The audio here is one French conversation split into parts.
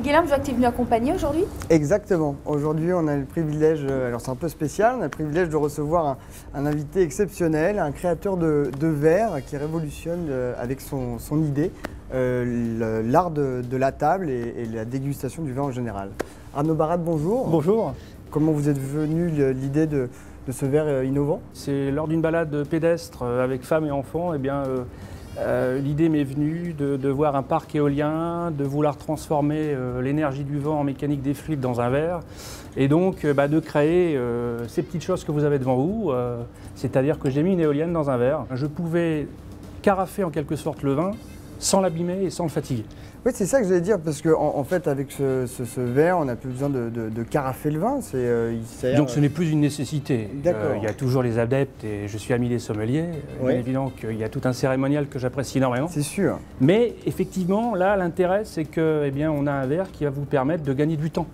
Guélin, je vois que tu es venu accompagner aujourd'hui. Exactement. Aujourd'hui, on a le privilège, alors c'est un peu spécial, on a le privilège de recevoir un invité exceptionnel, un créateur de verre qui révolutionne avec son idée l'art de la table et la dégustation du vin en général. Arnaud Barat, bonjour. Bonjour. Comment vous êtes venu l'idée de ce verre innovant? C'est lors d'une balade pédestre avec femmes et enfants, l'idée m'est venue de voir un parc éolien, de vouloir transformer l'énergie du vent en mécanique des fluides dans un verre, et donc de créer ces petites choses que vous avez devant vous, c'est-à-dire que j'ai mis une éolienne dans un verre. Je pouvais carafer en quelque sorte le vin sans l'abîmer et sans le fatiguer. Oui, c'est ça que j'allais dire, parce qu'en fait, avec ce verre, on n'a plus besoin de carafer le vin. Donc ce n'est plus une nécessité. D'accord. Il y a toujours les adeptes, et je suis ami des sommeliers. Ouais. Bien évidemment qu'il y a tout un cérémonial que j'apprécie énormément. C'est sûr. Mais effectivement, là, l'intérêt, c'est que, on a un verre qui va vous permettre de gagner du temps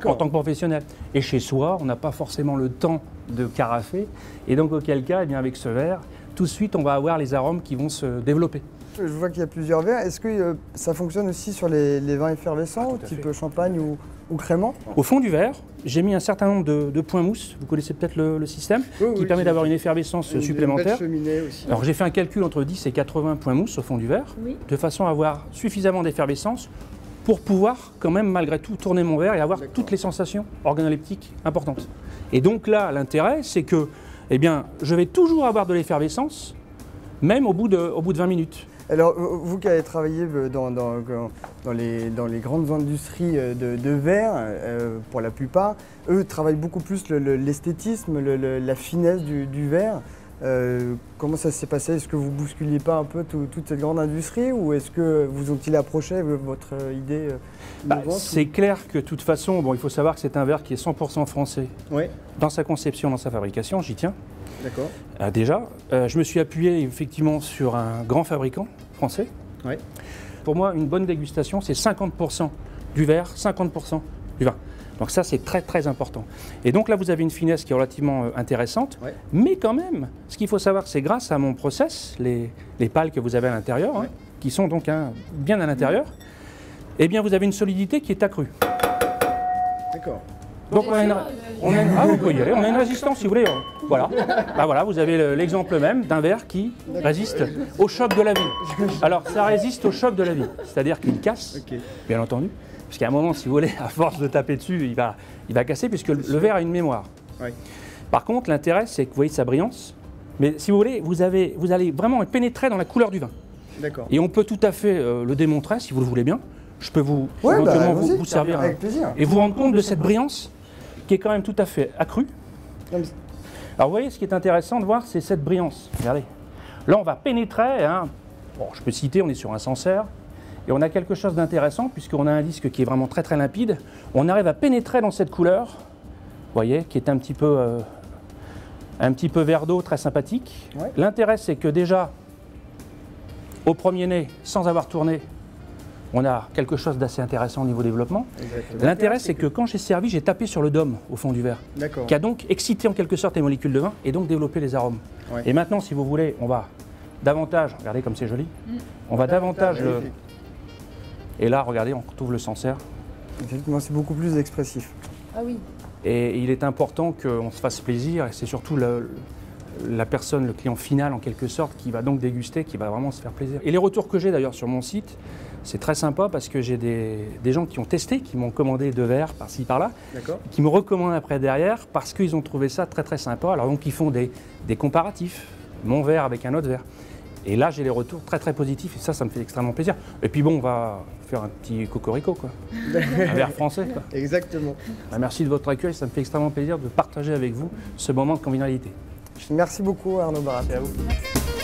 en tant que professionnel. Et chez soi, on n'a pas forcément le temps de carafer. Et donc, auquel cas, avec ce verre, tout de suite, on va avoir les arômes qui vont se développer. Je vois qu'il y a plusieurs verres. Est-ce que ça fonctionne aussi sur les vins effervescents, type champagne ou crémant? Au fond du verre, j'ai mis un certain nombre de points mousse. Vous connaissez peut-être le système qui permet d'avoir une effervescence supplémentaire. Aussi. Alors j'ai fait un calcul entre 10 et 80 points mousse au fond du verre, de façon à avoir suffisamment d'effervescence pour pouvoir quand même malgré tout tourner mon verre et avoir toutes les sensations organoleptiques importantes. Et donc là, l'intérêt, c'est que je vais toujours avoir de l'effervescence, même au bout de 20 minutes. Alors, vous qui avez travaillé dans les grandes industries de verre, pour la plupart, eux travaillent beaucoup plus l'esthétisme, la finesse du verre. Comment ça s'est passé? Est-ce que vous ne bousculiez pas un peu toute cette grande industrie, ou est-ce que vous ont-ils approché votre idée C'est clair que de toute façon, il faut savoir que c'est un verre qui est 100% français. Oui. Dans sa conception, dans sa fabrication, j'y tiens. D'accord. Déjà, je me suis appuyé effectivement sur un grand fabricant français. Oui. Pour moi, une bonne dégustation, c'est 50% du verre, 50% du vin. Donc ça, c'est très très important. Et donc là, vous avez une finesse qui est relativement intéressante, mais quand même, ce qu'il faut savoir, c'est grâce à mon process, les pales que vous avez à l'intérieur, qui sont donc bien à l'intérieur, vous avez une solidité qui est accrue. D'accord. Donc vous pouvez y aller. On a une résistance, si vous voulez. Voilà. Voilà, vous avez l'exemple même d'un verre qui résiste au choc de la vie. Alors, ça résiste au choc de la vie, c'est-à-dire qu'il casse, bien entendu, parce qu'à un moment, si vous voulez, à force de taper dessus, il va casser, puisque le verre a une mémoire. Par contre, l'intérêt, c'est que vous voyez sa brillance, mais si vous voulez, vous allez vraiment pénétrer dans la couleur du vin. D'accord. Et on peut tout à fait le démontrer, si vous le voulez bien. Je peux éventuellement vous servir avec plaisir. Et vous rendre compte de cette brillance qui est quand même tout à fait accrue. Alors vous voyez, ce qui est intéressant de voir, c'est cette brillance. Regardez. Là, on va pénétrer. Je peux citer, on est sur un Sancerre. Et on a quelque chose d'intéressant, puisqu'on a un disque qui est vraiment très très limpide. On arrive à pénétrer dans cette couleur, vous voyez, qui est un petit peu vert d'eau, très sympathique. L'intérêt, c'est que déjà, au premier nez, sans avoir tourné, on a quelque chose d'assez intéressant au niveau développement. L'intérêt, c'est que quand j'ai servi, j'ai tapé sur le dôme au fond du verre, qui a donc excité en quelque sorte les molécules de vin et donc développé les arômes. Et maintenant, si vous voulez, on va davantage, regardez comme c'est joli, on va davantage Et là, regardez, on retrouve le Sancerre. Effectivement, c'est beaucoup plus expressif. Ah oui. Et il est important qu'on se fasse plaisir, et c'est surtout la personne, le client final en quelque sorte, qui va donc déguster, qui va vraiment se faire plaisir. Et les retours que j'ai d'ailleurs sur mon site, c'est très sympa parce que j'ai des gens qui ont testé, qui m'ont commandé 2 verres par-ci par-là, qui me recommandent après derrière parce qu'ils ont trouvé ça très très sympa. Alors donc ils font des comparatifs, mon verre avec un autre verre. Et là j'ai les retours très très positifs et ça me fait extrêmement plaisir. Et puis bon, on va faire un petit cocorico quoi, un verre français quoi. Exactement. Merci de votre accueil, ça me fait extrêmement plaisir de partager avec vous ce moment de convivialité. Merci beaucoup Arnaud Barat. Merci à vous.